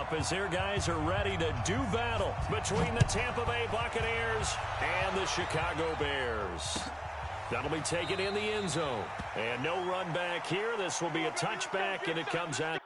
up as their guys are ready to do battle between the Tampa Bay Buccaneers and the Chicago Bears. That'll be taken in the end zone. And no run back here. This will be a touchback, and it comes out.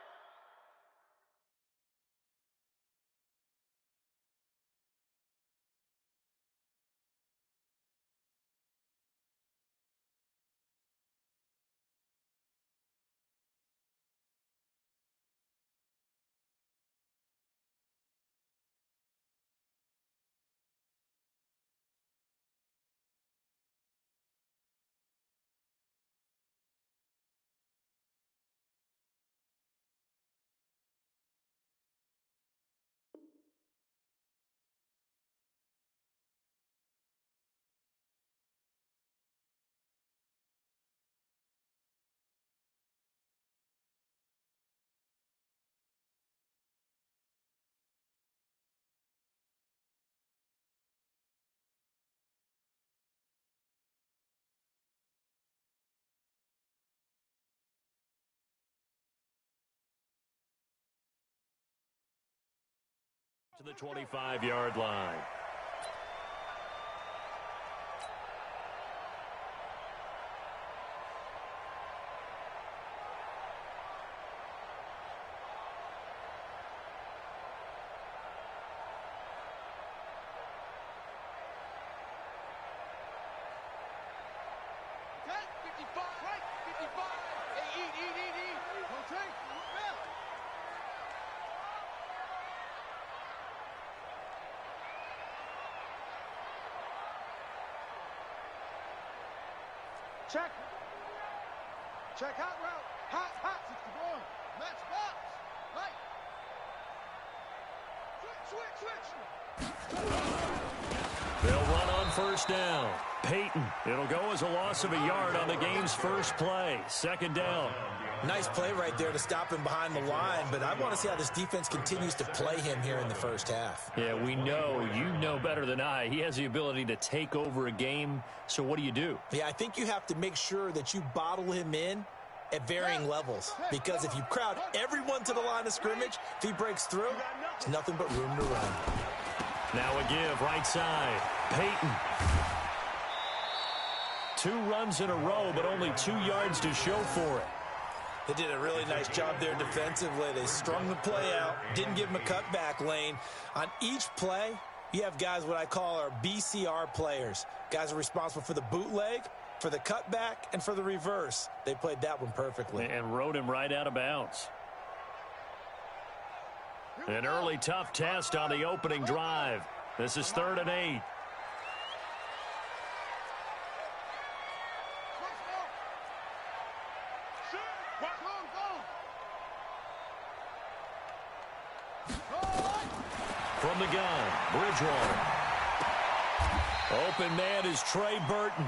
To the 25-yard line. Check. Check hot route. Hot 61. Match box. Right. Switch. They'll run on first down. Peyton. It'll go as a loss of a yard on the game's first play. Second down. Nice play right there to stop him behind the line, but I want to see how this defense continues to play him here in the first half. Yeah, we know. You know better than I. He has the ability to take over a game, so what do you do? Yeah, I think you have to make sure that you bottle him in at varying levels, because if you crowd everyone to the line of scrimmage, if he breaks through, there's nothing but room to run. Now a give, right side. Peyton. 2 runs in a row, but only 2 yards to show for it. They did a really nice job there defensively. They strung the play out, didn't give him a cutback lane. On each play, you have guys what I call our BCR players. Guys are responsible for the bootleg, for the cutback, and for the reverse. They played that one perfectly. And rode him right out of bounds. An early tough test on the opening drive. This is 3rd and 8. From the gun, Bridgewater. Open man is Trey Burton.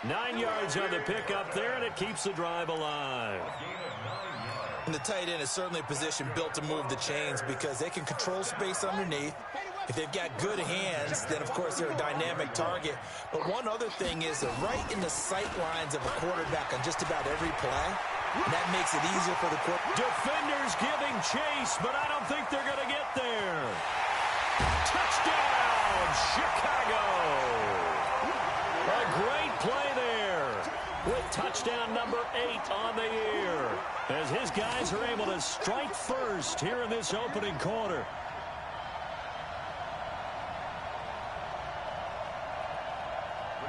9 yards on the pickup there, and it keeps the drive alive. And the tight end is certainly a position built to move the chains because they can control space underneath. If they've got good hands, then, of course, they're a dynamic target. But one other thing is they're right in the sight lines of a quarterback on just about every play. And that makes it easier for the quarterback. Defenders giving chase, but I don't think they're going to get there. Touchdown, Chicago. A great play there with touchdown number 8 on the year as his guys are able to strike first here in this opening quarter.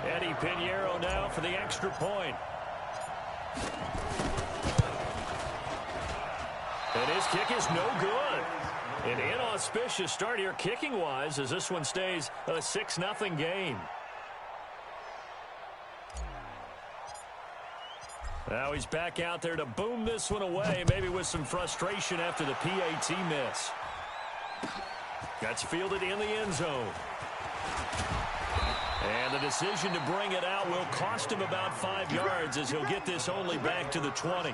Eddie Pinheiro now for the extra point. And his kick is no good. An inauspicious start here kicking-wise as this one stays a 6-0 game. Now he's back out there to boom this one away, maybe with some frustration after the PAT miss. That's fielded in the end zone. And the decision to bring it out will cost him about 5 yards as he'll get this only back to the 20.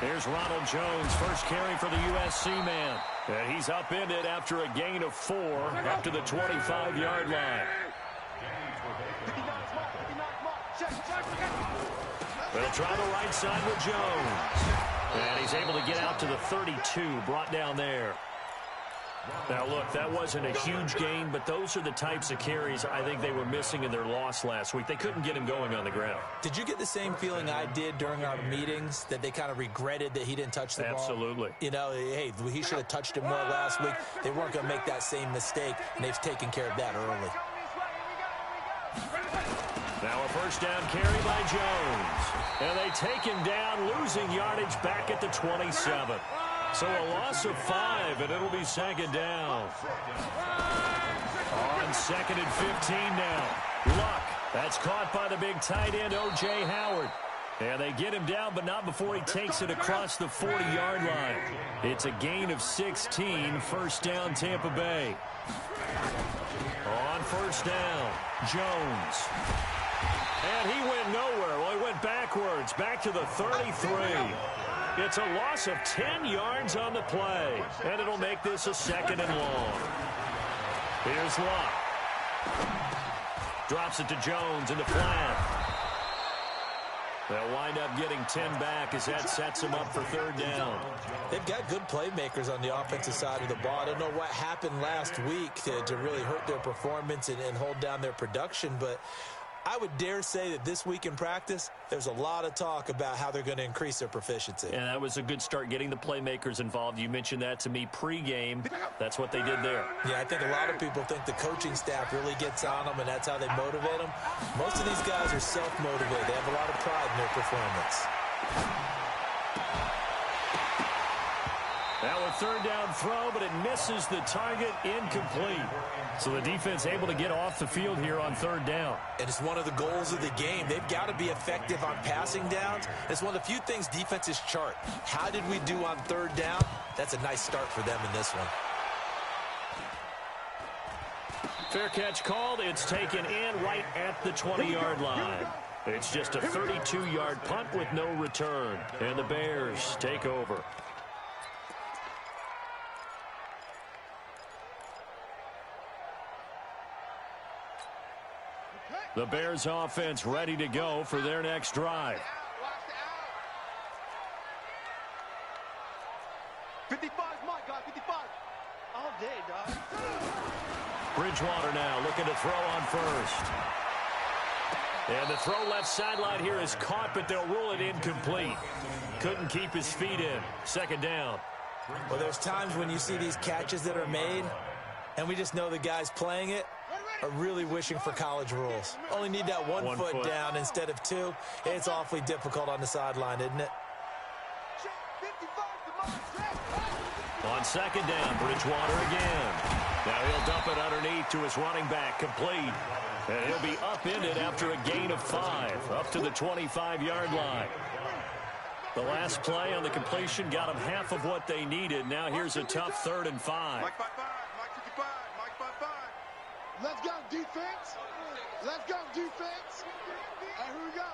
Here's Ronald Jones, first carry for the USC man. And he's upended after a gain of 4 up to the 25-yard line. They'll try the right side with Jones. And he's able to get out to the 32, brought down there. Now, look, that wasn't a huge gain, but those are the types of carries I think they were missing in their loss last week. They couldn't get him going on the ground. Did you get the same feeling I did during our meetings, that they kind of regretted that he didn't touch the ball? Absolutely. You know, hey, he should have touched it more last week. They weren't going to make that same mistake, and they've taken care of that early. Now a first down carry by Jones. And they take him down, losing yardage back at the 27. So a loss of 5, and it'll be second down. On 2nd and 15 now. Luck. That's caught by the big tight end, O.J. Howard. And they get him down, but not before he takes it across the 40-yard line. It's a gain of 16, first down Tampa Bay. On first down, Jones. And he went nowhere. Well, he went backwards, back to the 33. It's a loss of 10 yards on the play, and it'll make this a 2nd and long. Here's Luck. Drops it to Jones in the flat. They'll wind up getting 10 back as that sets them up for 3rd down. They've got good playmakers on the offensive side of the ball. I don't know what happened last week to really hurt their performance and hold down their production, but I would dare say that this week in practice, there's a lot of talk about how they're going to increase their proficiency. And that was a good start, getting the playmakers involved. You mentioned that to me pregame. That's what they did there. Yeah, I think a lot of people think the coaching staff really gets on them, and that's how they motivate them. Most of these guys are self-motivated. They have a lot of pride in their performance. Now a 3rd down throw, but it misses the target, incomplete. So the defense able to get off the field here on 3rd down. And it's one of the goals of the game. They've got to be effective on passing downs. It's one of the few things defenses chart. How did we do on 3rd down? That's a nice start for them in this one. Fair catch called. It's taken in right at the 20-yard line. It's just a 32-yard punt with no return. And the Bears take over. The Bears offense ready to go for their next drive. 55, my guy, 55. All day, dog. Bridgewater now looking to throw on first. And the throw left sideline here is caught, but they'll rule it incomplete. Couldn't keep his feet in. 2nd down. Well, there's times when you see these catches that are made, and we just know the guys playing it are really wishing for college rules. Only need that one foot down instead of 2. It's awfully difficult on the sideline, isn't it? On 2nd down, Bridgewater again. Now he'll dump it underneath to his running back, complete. And he'll be upended after a gain of 5, up to the 25-yard line. The last play on the completion got them half of what they needed. Now here's a tough 3rd and 5. Mike 55, Mike 55, Mike 55. Let's go, defense. Let's go, defense. All right, here we go.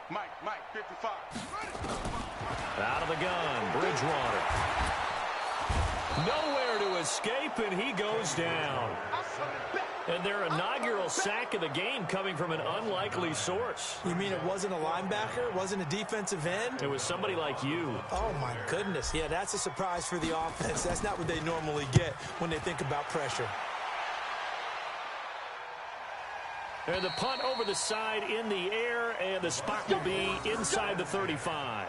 Mike 55. Out of the gun, Bridgewater. Nowhere to escape, and he goes down. And their inaugural sack of the game coming from an unlikely source. You mean it wasn't a linebacker? It wasn't a defensive end? It was somebody like you. Oh, my goodness. Yeah, that's a surprise for the offense. That's not what they normally get when they think about pressure. And the punt over the side in the air, and the spot will be inside the 35.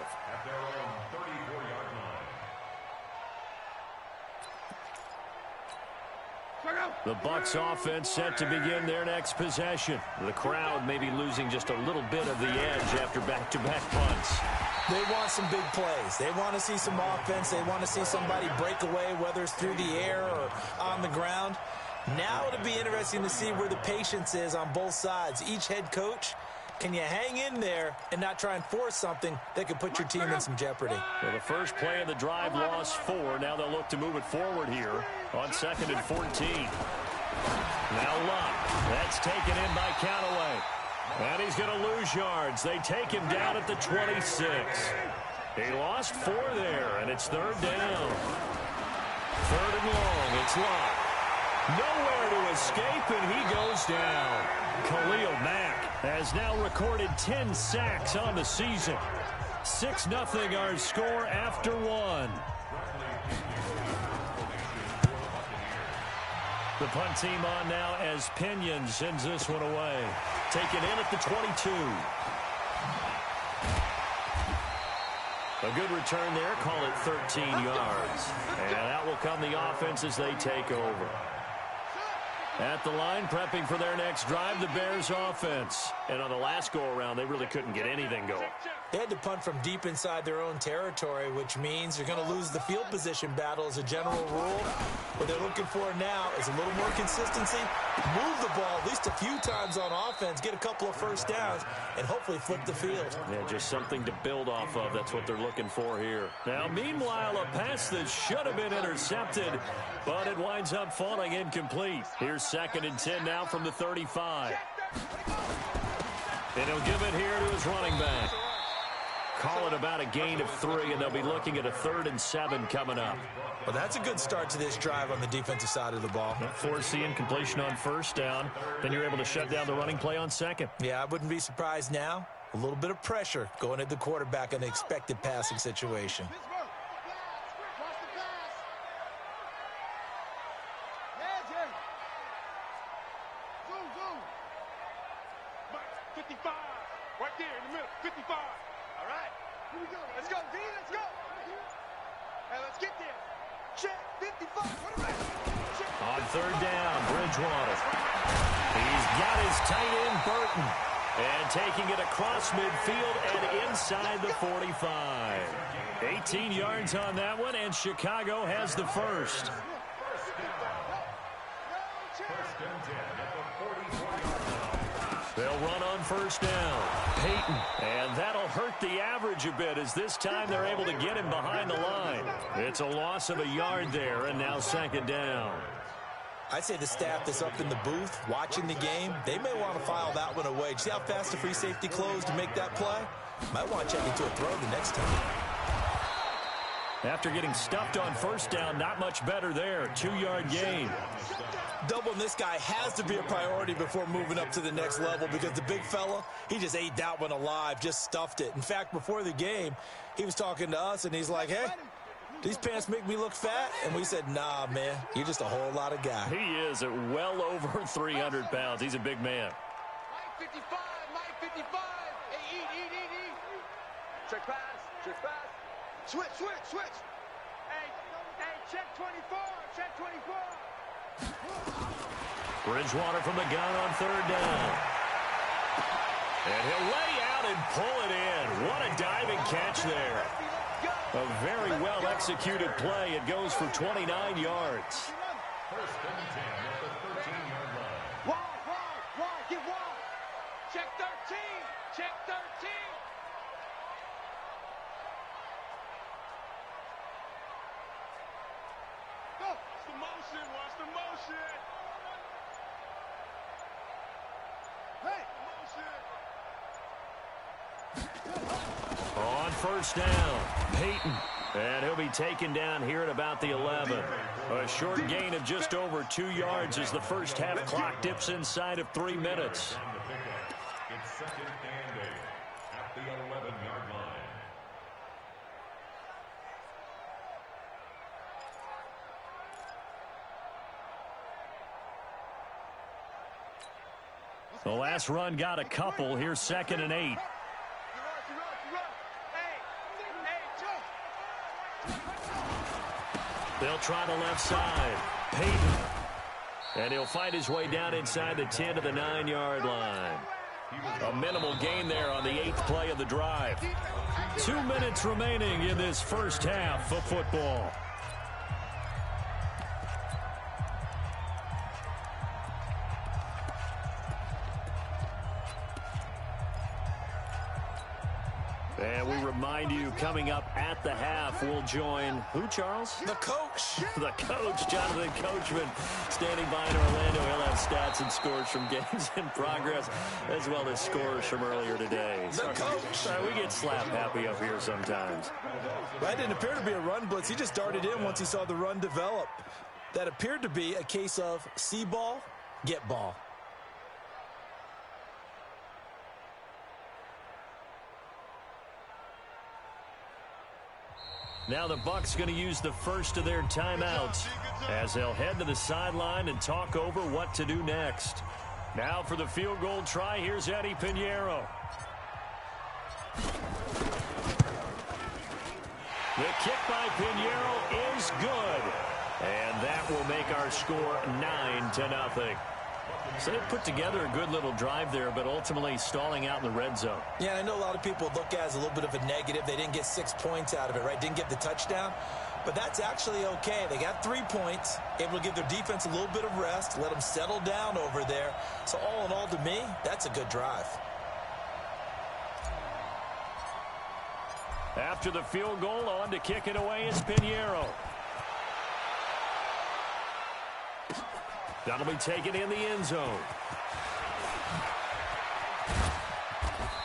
The Bucs offense set to begin their next possession. The crowd may be losing just a little bit of the edge after back-to-back punts. They want some big plays. They want to see some offense. They want to see somebody break away, whether it's through the air or on the ground. Now it'll be interesting to see where the patience is on both sides. Each head coach, can you hang in there and not try and force something that could put your team in some jeopardy? Well, the first play of the drive lost 4. Now they'll look to move it forward here on 2nd and 14. Now Luck. That's taken in by Callaway. And he's going to lose yards. They take him down at the 26. He lost 4 there, and it's 3rd down. 3rd and long. It's Luck. Nowhere to escape, and he goes down. Khalil Mack has now recorded 10 sacks on the season. 6-0 our score after 1. The punt team on now as Pinion sends this one away. Taken in at the 22. A good return there. Call it 13 yards. And that will come the offense as they take over. At the line, prepping for their next drive, the Bears offense. And on the last go-around, they really couldn't get anything going. They had to punt from deep inside their own territory, which means you're going to lose the field position battle as a general rule. What they're looking for now is a little more consistency, move the ball at least a few times on offense, get a couple of first downs, and hopefully flip the field. Yeah, just something to build off of. That's what they're looking for here. Now, meanwhile, a pass that should have been intercepted, but it winds up falling incomplete. Here's 2nd and 10 now from the 35. And he'll give it here to his running back. Call it about a gain of 3, and they'll be looking at a 3rd and 7 coming up. Well, that's a good start to this drive on the defensive side of the ball. Force the incompletion on 1st down. Then you're able to shut down the running play on 2nd. Yeah, I wouldn't be surprised now. A little bit of pressure going at the quarterback in an expected passing situation. Right there in the middle, 55. All right, here we go. Let's go, D, let's go. Hey, let's get there. Check, 55. Check. On 3rd down, Bridgewater. He's got his tight end, Burton. And taking it across midfield and inside the 45. 18 yards on that one, and Chicago has the first. They'll run on 1st down. Peyton. And that'll hurt the average a bit as this time they're able to get him behind the line. It's a loss of a yard there, and now 2nd down. I'd say the staff that's up in the booth watching the game, they may want to file that one away. See how fast the free safety closed to make that play? Might want to check into a throw the next time. After getting stuffed on 1st down, not much better there. 2-yard gain. Doubling this guy has to be a priority before moving up to the next level because the big fella, he just ate that one alive, just stuffed it. In fact, before the game, he was talking to us, and he's like, hey, these pants make me look fat? And we said, nah, man, you're just a whole lot of guy. He is at well over 300 pounds. He's a big man. Mike 55, Mike 55. Hey, eat. Check pass, check pass. Switch. Hey, check 24, check 24. Bridgewater from the gun on 3rd down. And he'll lay out and pull it in. What a diving catch there. A very well-executed play. It goes for 29 yards. 1st and 10 at the 13-yard line. Wide, get wide. Check 13, check 13. Go. Watch the motion, watch the motion. Hey, motion. On 1st down, Peyton. And he'll be taken down here at about the 11. A short gain of just over 2 yards as the first half clock dips inside of 3 minutes. It's 2nd and 8 at the 11-yard line. The last run got a couple. Here's 2nd and 8. They'll try the left side. Peyton. And he'll find his way down inside the 10 to the 9-yard line. A minimal gain there on the 8th play of the drive. 2 minutes remaining in this first half of football. And we remind you, coming up at the half, we'll join who, Charles? The coach. The coach, Jonathan Coachman, standing by in Orlando. He'll have stats and scores from games in progress, as well as scores from earlier today. The coach. We get slap happy up here sometimes. That didn't appear to be a run blitz. He just darted in once he saw the run develop. That appeared to be a case of see ball, get ball. Now the Bucs going to use the first of their timeouts as they'll head to the sideline and talk over what to do next. Now for the field goal try, here's Eddie Pinheiro. The kick by Pinheiro is good. And that will make our score 9-0. So they put together a good little drive there, but ultimately stalling out in the red zone. Yeah, I know a lot of people look at it as a little bit of a negative. They didn't get 6 points out of it, right? Didn't get the touchdown. But that's actually okay. They got 3 points, able to give their defense a little bit of rest, let them settle down over there. So all in all, to me, that's a good drive. After the field goal, on to kick it away is Pinheiro. That'll be taken in the end zone.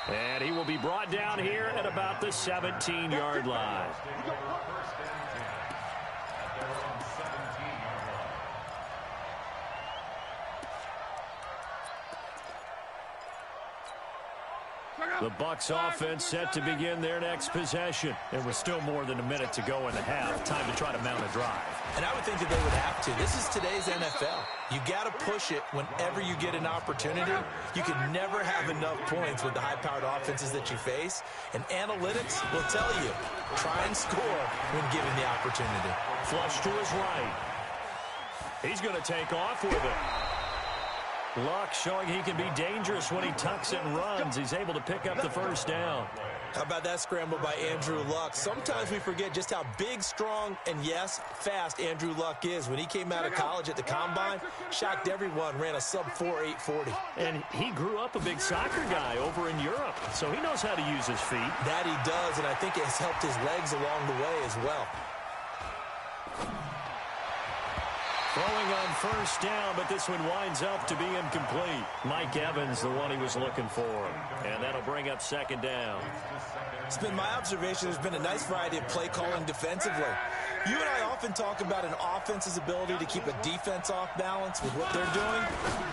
And he will be brought down here at about the 17-yard line. The Bucs offense set to begin their next possession. And with still more than a minute to go in the half, time to try to mount a drive. And I would think that they would have to. This is today's NFL. You got to push it whenever you get an opportunity. You can never have enough points with the high-powered offenses that you face. And analytics will tell you, try and score when given the opportunity. Flush to his right. He's going to take off with it. Luck showing he can be dangerous when he tucks it and runs. He's able to pick up the first down. How about that scramble by Andrew Luck? Sometimes we forget just how big, strong, and yes, fast Andrew Luck is. When he came out of college at the Combine, shocked everyone, ran a sub-4 840. And he grew up a big soccer guy over in Europe, so he knows how to use his feet. That he does, and I think it has helped his legs along the way as well. Throwing on first down, but this one winds up to be incomplete. Mike Evans, the one he was looking for. And that'll bring up second down. It's been my observation there's been a nice variety of play calling defensively. You and I often talk about an offense's ability to keep a defense off balance with what they're doing.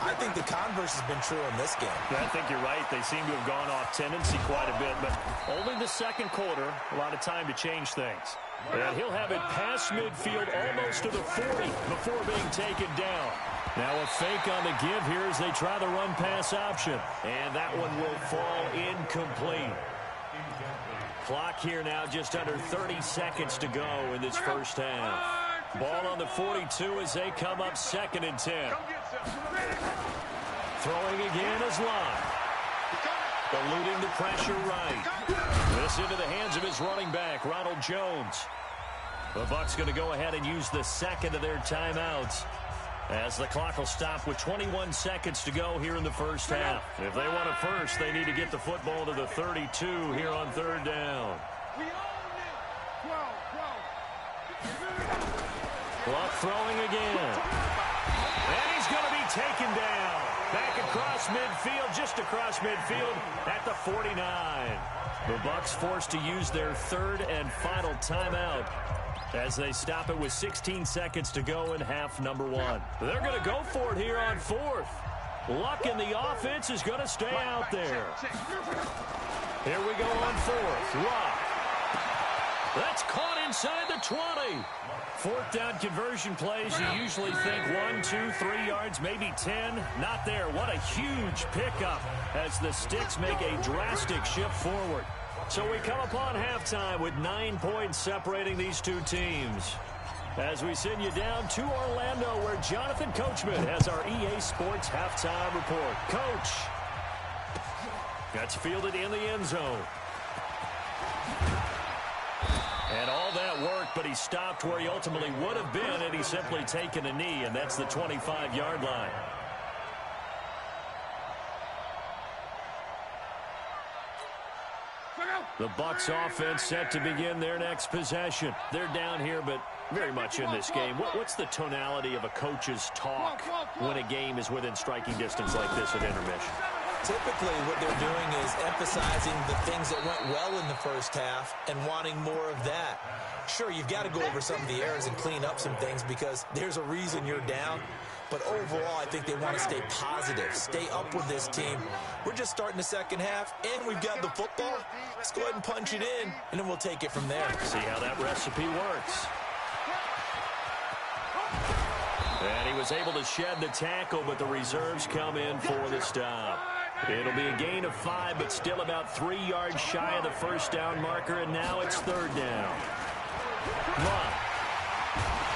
I think the converse has been true in this game. I think you're right. They seem to have gone off tendency quite a bit, but only the second quarter, a lot of time to change things. And he'll have it past midfield almost to the 40 before being taken down. Now a fake on the give here as they try the run-pass option. And that one will fall incomplete. Clock here now just under 30 seconds to go in this first half. Ball on the 42 as they come up 2nd and 10. Throwing again is Lott. Eluding the pressure right. This into the hands of his running back, Ronald Jones. The Bucs going to go ahead and use the second of their timeouts as the clock will stop with 21 seconds to go here in the first half. If they want it first, they need to get the football to the 32 here on 3rd down. Luck throwing again. And he's going to be taken down. Back across midfield, just across midfield at the 49. The Bucs forced to use their 3rd and final timeout as they stop it with 16 seconds to go in half number 1. They're going to go for it here on 4th. Luck in the offense is going to stay out there. Here we go on 4th. Luck. That's caught inside the 20. 4th down conversion plays, you usually think 1, 2, 3 yards, maybe 10. Not there. What a huge pickup as the Sticks make a drastic shift forward. So we come upon halftime with 9 points separating these two teams. As we send you down to Orlando where Jonathan Coachman has our EA Sports halftime report. Coach. That's fielded in the end zone. And all that work, but he stopped where he ultimately would have been had he simply taken a knee, and that's the 25-yard line. The Bucs offense set to begin their next possession. They're down here, but very much in this game. What's the tonality of a coach's talk when a game is within striking distance like this at intermission? Typically, what they're doing is emphasizing the things that went well in the first half and wanting more of that. Sure, you've got to go over some of the errors and clean up some things because there's a reason you're down. But overall, I think they want to stay positive, stay up with this team. We're just starting the second half, and we've got the football. Let's go ahead and punch it in, and then we'll take it from there. See how that recipe works. And he was able to shed the tackle, but the reserves come in for the stop. It'll be a gain of 5, but still about 3 yards shy of the first down marker, and now it's third down. Luck.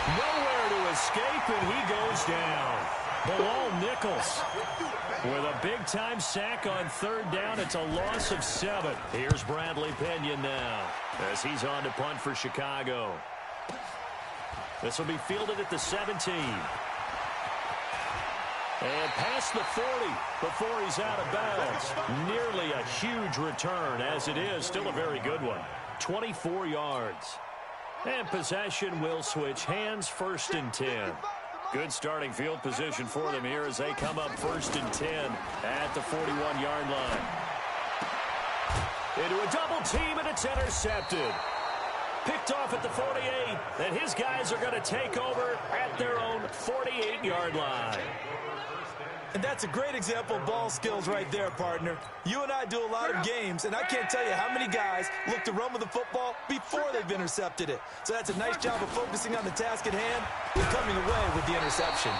Nowhere to escape, and he goes down. Bilal Nichols with a big-time sack on third down. It's a loss of 7. Here's Bradley Pinion now as he's on to punt for Chicago. This will be fielded at the 17. And past the 40 before he's out of bounds. Nearly a huge return, as it is. Still a very good one. 24 yards. And possession will switch hands, 1st and 10. Good starting field position for them here as they come up 1st and 10 at the 41-yard line. Into a double team, and it's intercepted. Picked off at the 48, and his guys are going to take over at their own 48-yard line. And that's a great example of ball skills right there, partner. You and I do a lot of games, and I can't tell you how many guys look to run with the football before they've intercepted it. So that's a nice job of focusing on the task at hand and coming away with the interception.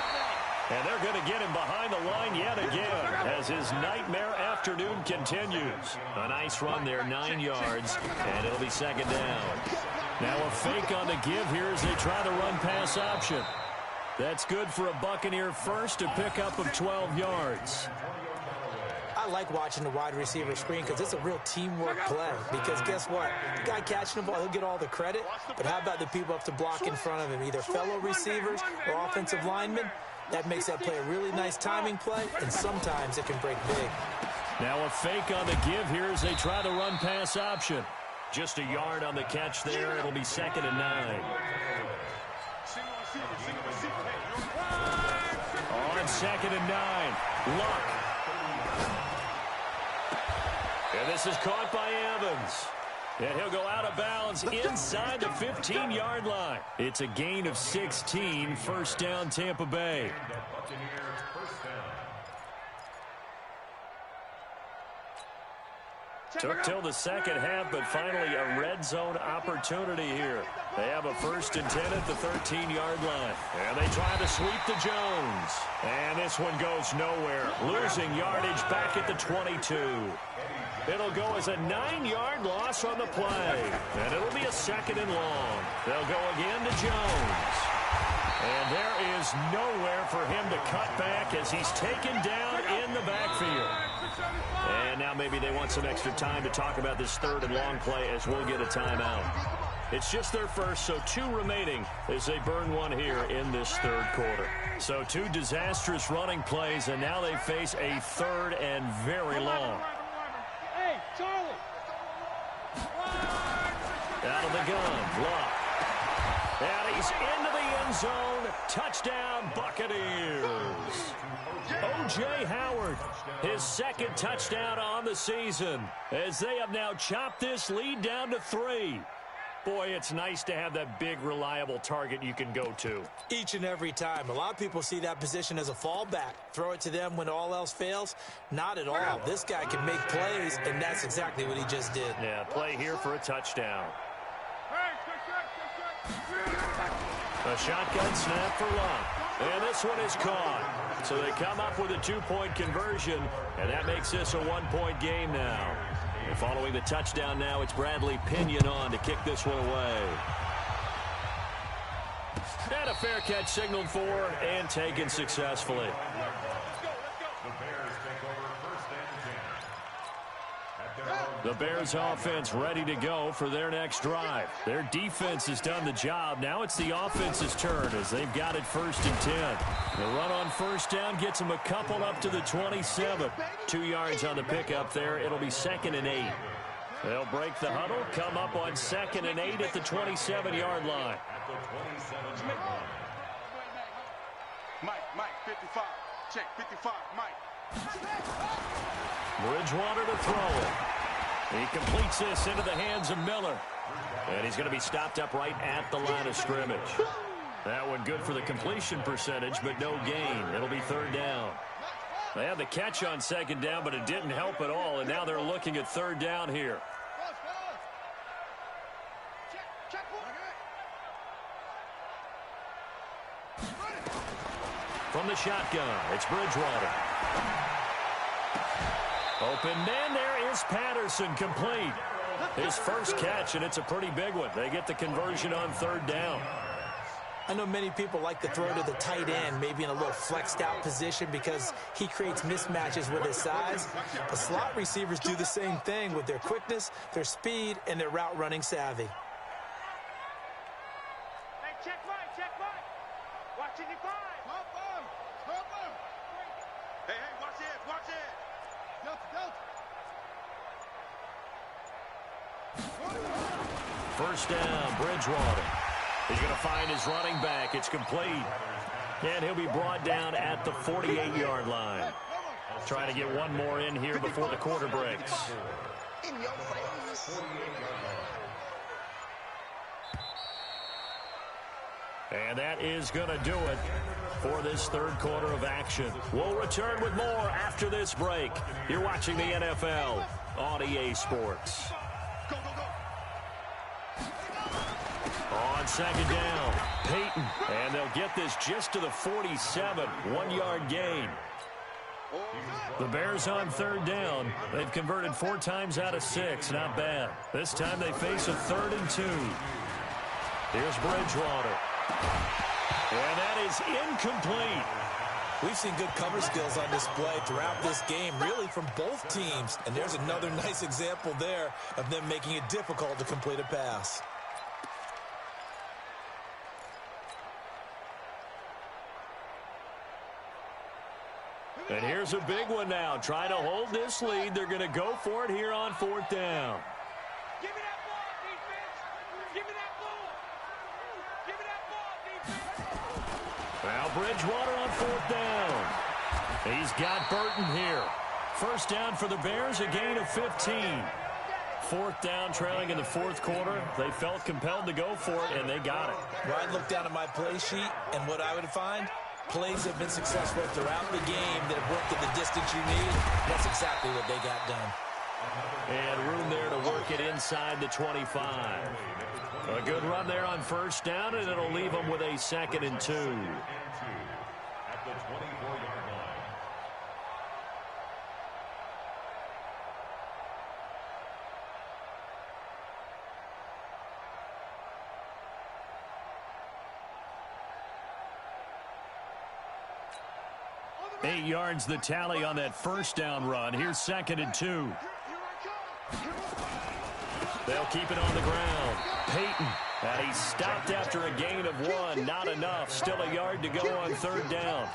And they're going to get him behind the line yet again as his nightmare afternoon continues. A nice run there, 9 yards, and it'll be 2nd down. Now a fake on the give here as they try the run-pass option. That's good for a Buccaneer first, a pickup of 12 yards. I like watching the wide receiver screen because it's a real teamwork play. Because guess what? The guy catching the ball, he'll get all the credit. But how about the people up to block in front of him, either fellow receivers or offensive linemen? That makes that play a really nice timing play, and sometimes it can break big. Now a fake on the give here as they try the run-pass option. Just a yard on the catch there. It'll be 2nd and 9. On 2nd and 9, Luck. And this is caught by Evans. And he'll go out of bounds inside the 15-yard line. It's a gain of 16, 1st down Tampa Bay. Took till the second half, but finally a red zone opportunity here. They have a 1st and 10 at the 13-yard line. And they try to sweep to Jones. And this one goes nowhere. Losing yardage back at the 22. It'll go as a 9-yard loss on the play. And it'll be a 2nd and long. They'll go again to Jones. And there is nowhere for him to cut back as he's taken down in the backfield. And now maybe they want some extra time to talk about this 3rd and long play as we'll get a timeout. It's just their first, so 2 remaining as they burn one here in this 3rd quarter. So 2 disastrous running plays, and now they face a 3rd and very long. Hey, Charlie! Out of the gun, Luck. And he's into the end zone. Touchdown, Buccaneers. O.J. Howard, his 2nd touchdown on the season, as they have now chopped this lead down to 3. Boy, it's nice to have that big, reliable target you can go to. Each and every time. A lot of people see that position as a fallback. Throw it to them when all else fails. Not at all. This guy can make plays, and that's exactly what he just did. Yeah, play here for a touchdown. A shotgun snap for Luck. And this one is caught. So they come up with a 2-point conversion, and that makes this a 1-point game now. And following the touchdown now, it's Bradley Pinion on to kick this one away. And a fair catch signaled for and taken successfully. The Bears offense ready to go for their next drive. Their defense has done the job. Now it's the offense's turn as they've got it 1st and 10. The run on 1st down gets them a couple up to the 27. 2 yards on the pickup there. It'll be 2nd and 8. They'll break the huddle, come up on 2nd and 8 at the 27-yard line. Mike, 55. Check, 55, Mike. Bridgewater to throw. He completes this into the hands of Miller. And he's going to be stopped up right at the line of scrimmage. That one good for the completion percentage, but no gain. It'll be 3rd down. They had the catch on 2nd down, but it didn't help at all, and now they're looking at 3rd down here. From the shotgun, it's Bridgewater. Open man, there is Patterson, complete. His first catch, and it's a pretty big one. They get the conversion on 3rd down. I know many people like to throw to the tight end, maybe in a little flexed out position because he creates mismatches with his size. The slot receivers do the same thing with their quickness, their speed, and their route running savvy. Hey, check Mike. Watching your five. Help him. Hey, watch it. Delta. First down, Bridgewater. He's going to find his running back. It's complete. And he'll be brought down at the 48-yard line. Trying to get one more in here before the quarter breaks. In your face. And that is going to do it for this 3rd quarter of action. We'll return with more after this break. You're watching the NFL on EA Sports. Go. On 2nd down, Peyton. And they'll get this just to the 47, 1-yard gain. The Bears on 3rd down. They've converted 4 times out of 6. Not bad. This time they face a 3rd and 2. Here's Bridgewater. And that is incomplete. We've seen good cover skills on display throughout this game, really from both teams. And there's another nice example there of them making it difficult to complete a pass. And here's a big one now. Trying to hold this lead. They're going to go for it here on 4th down. Give me that ball, defense. Give me that ball. Give me that ball, defense. Now Bridgewater on 4th down. He's got Burton here. First down for the Bears, a gain of 15. 4th down, trailing in the 4th quarter. They felt compelled to go for it, and they got it. Well, I'd look down at my play sheet, and what I would find, plays have been successful throughout the game that have worked at the distance you need. That's exactly what they got done. And room there to work it inside the 25. A good run there on 1st down, and it'll leave them with a 2nd and 2. At the 24-yard line. Eight yards the tally on that 1st down run. Here's 2nd and 2. They'll keep it on the ground. Peyton. And he stopped after a gain of 1. Not enough. Still a yard to go on 3rd down.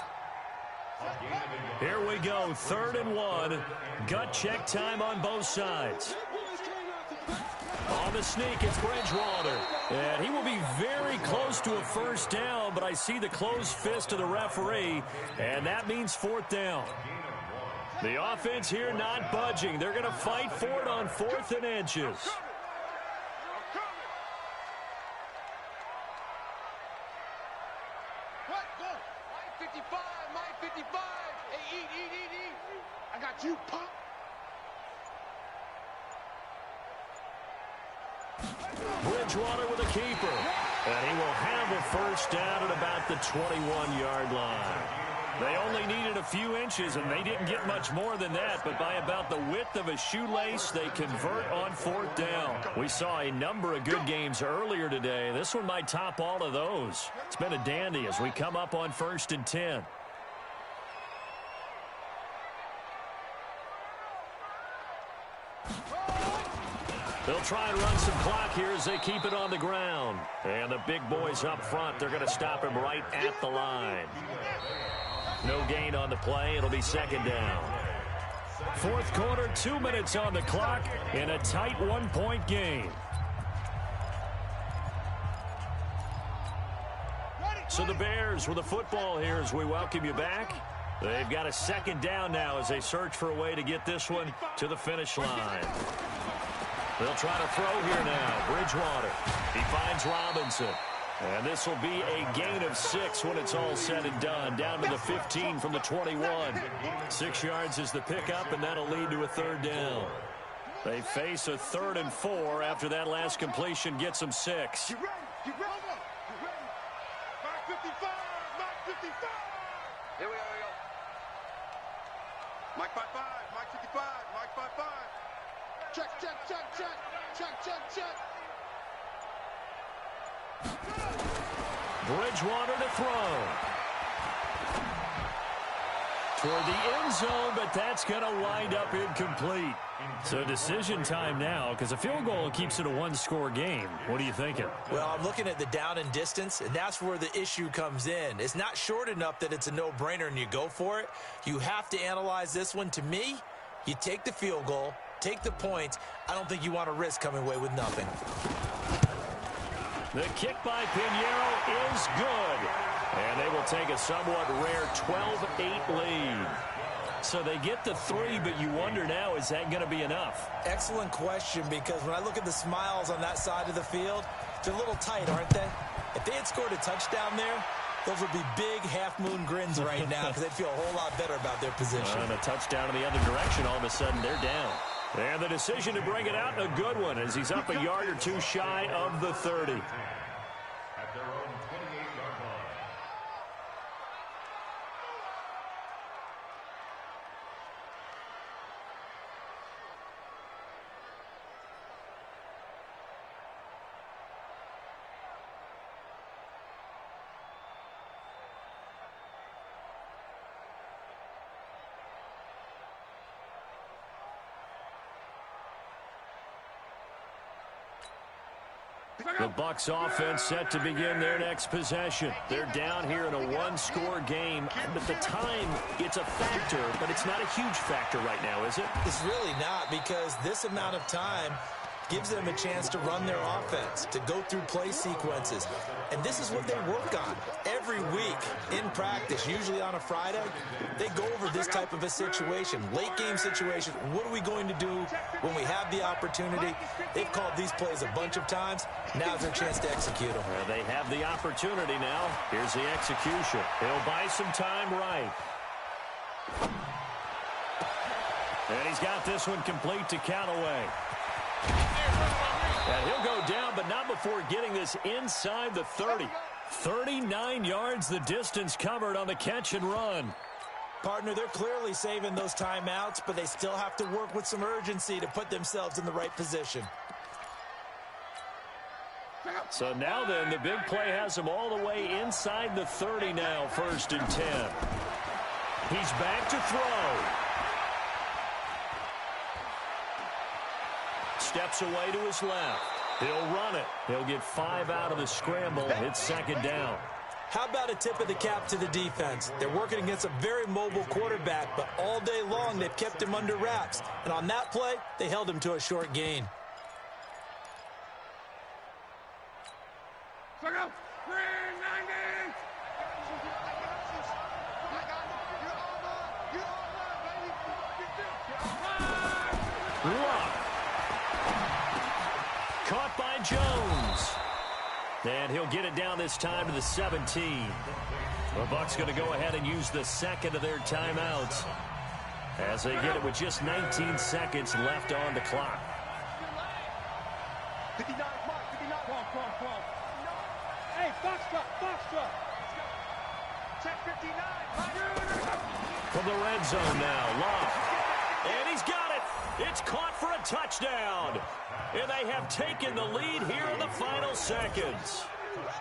Here we go. 3rd and 1. Gut check time on both sides. On the sneak, it's Bridgewater. And he will be very close to a 1st down, but I see the closed fist of the referee, and that means 4th down. The offense here not budging. They're going to fight for it on 4th and inches. Mike 55, Mike 55. Hey, eat. I got you, punk. Bridgewater with a keeper. And he will have a 1st down at about the 21-yard line. They only needed a few inches, and they didn't get much more than that. But by about the width of a shoelace, they convert on 4th down. We saw a number of good games earlier today. This one might top all of those. It's been a dandy as we come up on 1st and 10. They'll try and run some clock here as they keep it on the ground. And the big boys up front, they're going to stop him right at the line. No gain on the play. It'll be 2nd down. fourth quarter, 2 minutes on the clock in a tight one-point game. So the Bears with the football here as we welcome you back. They've got a second down now as they search for a way to get this one to the finish line. They'll try to throw here now. Bridgewater. He finds Robinson. And this will be a gain of 6 when it's all said and done. Down to the 15 from the 21. 6 yards is the pickup, and that'll lead to a third down. They face a 3rd and 4 after that last completion gets them 6. Get ready. Get ready. Get ready. Mark 55. Mark 55. Here we go. Mike 55. Mike 55. Mike 55. Check. Bridgewater to throw. Toward the end zone, but that's going to wind up incomplete. So decision time now, because a field goal keeps it a one-score game. What are you thinking? Well, I'm looking at the down and distance, and that's where the issue comes in. It's not short enough that it's a no-brainer and you go for it. You have to analyze this one. To me, you take the field goal, take the points. I don't think you want to risk coming away with nothing. The kick by Pinheiro is good. And they will take a somewhat rare 12-8 lead. So they get the 3, but you wonder now, is that going to be enough? Excellent question, because when I look at the smiles on that side of the field, they're a little tight, aren't they? If they had scored a touchdown there, those would be big half-moon grins right now because they'd feel a whole lot better about their position. And a touchdown in the other direction, all of a sudden they're down. And the decision to bring it out, a good one, as he's up a yard or two shy of the 30. At their own 28-yard line. The Bucs offense set to begin their next possession. They're down here in a one-score game. But the time, it's a factor, but it's not a huge factor right now, is it? It's really not, because this amount of time gives them a chance to run their offense, to go through play sequences. And this is what they work on every week in practice, usually on a Friday. They go over this type of a situation, late game situation. What are we going to do when we have the opportunity? They've called these plays a bunch of times. Now's their chance to execute them. Well, they have the opportunity now. Here's the execution. He'll buy some time right. And he's got this one complete to Callaway. And he'll go down, but not before getting this inside the 30. 39 yards the distance covered on the catch and run. Partner, they're clearly saving those timeouts, but they still have to work with some urgency to put themselves in the right position. So now then, the big play has them all the way inside the 30 now, 1st and 10. He's back to throw. Steps away to his left. He'll run it. He'll get 5 out of the scramble. It's 2nd down. How about a tip of the cap to the defense? They're working against a very mobile quarterback, but all day long they've kept him under wraps. And on that play, they held him to a short gain. Caught by Jones. And he'll get it down this time to the 17. The Bucs going to go ahead and use the second of their timeouts as they get it with just 19 seconds left on the clock. 59, Mark, 59. Come on. Hey, Foxtrot. Check 59. From the red zone now, Love. And he's got it. It's caught for a touchdown. And they have taken the lead here in the final seconds.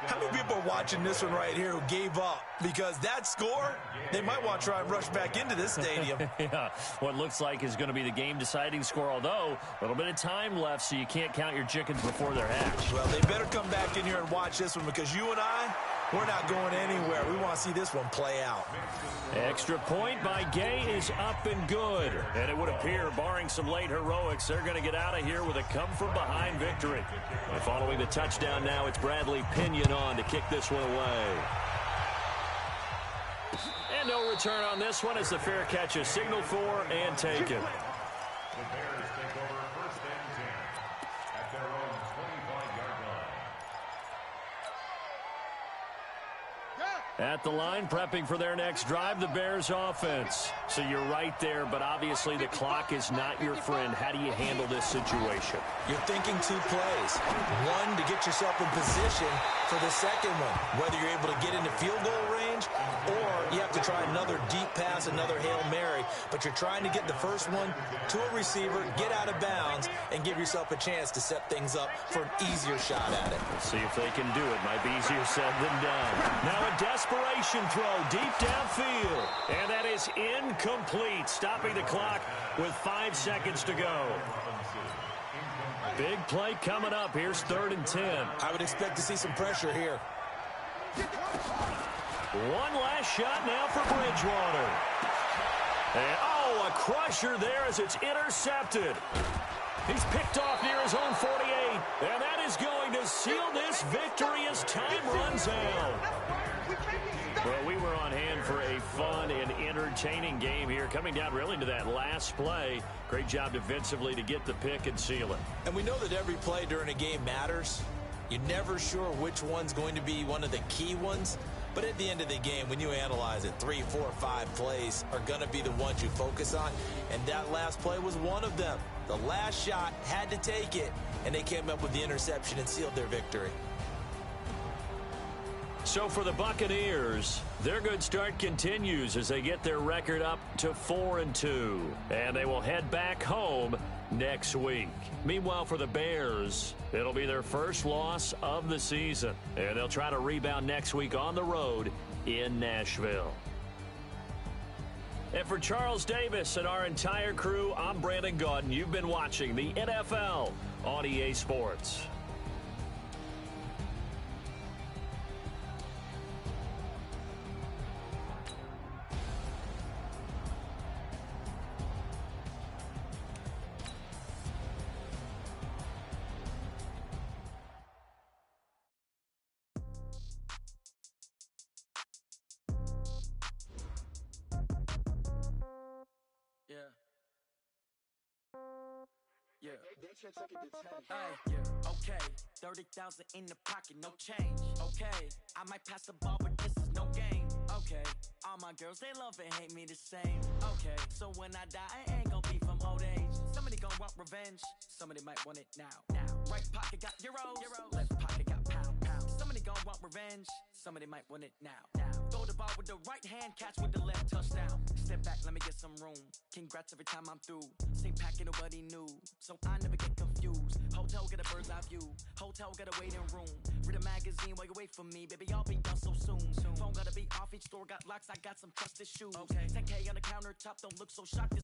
How many people are watching this one right here who gave up? Because that score, they might want to try and rush back into this stadium. Yeah, what looks like is going to be the game-deciding score, although a little bit of time left, so you can't count your chickens before they're hatched. Well, they better come back in here and watch this one, because you and I, We're not going anywhere. We want to see this one play out. Extra point by Gay is up and good. And it would appear, barring some late heroics, they're going to get out of here with a come-from-behind victory. And following the touchdown now, it's Bradley Pinion on to kick this one away. And no return on this one as the fair catch is signaled for and taken. The Bears take over first and 10 at their own 25-yard line. At the line, prepping for their next drive, the Bears offense. So you're right there, but obviously the clock is not your friend. How do you handle this situation? You're thinking two plays. One, to get yourself in position for the second one, whether you're able to get into field goal range or you have to try another deep pass, another Hail Mary, but you're trying to get the first one to a receiver, get out of bounds, and give yourself a chance to set things up for an easier shot at it. Let's see if they can do it. Might be easier said than done. Now a desperation throw deep downfield, and that is incomplete, stopping the clock with 5 seconds to go. Big play coming up. Here's 3rd and 10. I would expect to see some pressure here. One last shot now for Bridgewater. And, oh, a crusher there as it's intercepted. He's picked off near his own 48. And that is going to seal this victory as time runs out. Well, we were on hand for a fun and entertaining game here. Coming down really to that last play. Great job defensively to get the pick and seal it. And we know that every play during a game matters. You're never sure which one's going to be one of the key ones. But at the end of the game, when you analyze it, 3, 4, 5 plays are going to be the ones you focus on. And that last play was one of them. The last shot had to take it, and they came up with the interception and sealed their victory. So for the Buccaneers, their good start continues as they get their record up to 4-2. And they will head back home next week. Meanwhile, for the Bears, it'll be their first loss of the season. And they'll try to rebound next week on the road in Nashville. And for Charles Davis and our entire crew, I'm Brandon Gaudin. You've been watching the NFL on EA Sports. Okay, 30,000 in the pocket, no change. Okay, I might pass the ball, but this is no game. Okay, all my girls, they love and hate me the same. Okay, so when I die, I ain't gonna be from old age. Somebody gonna want revenge, somebody might want it now. Right pocket got euros, left pocket got pound. Somebody gonna want revenge, somebody might want it now. Throw the ball with the right hand, catch with the left, touchdown. Step back, let me get some room. Congrats every time I'm through. Same packet, nobody knew, so I never get confused. Hotel get a bird's eye view, hotel get a waiting room. Read a magazine while you wait for me, baby, I'll be done so soon. Phone gotta be off, each store got locks, I got some trusted shoes. Okay, 10K on the countertop, don't look so shocked.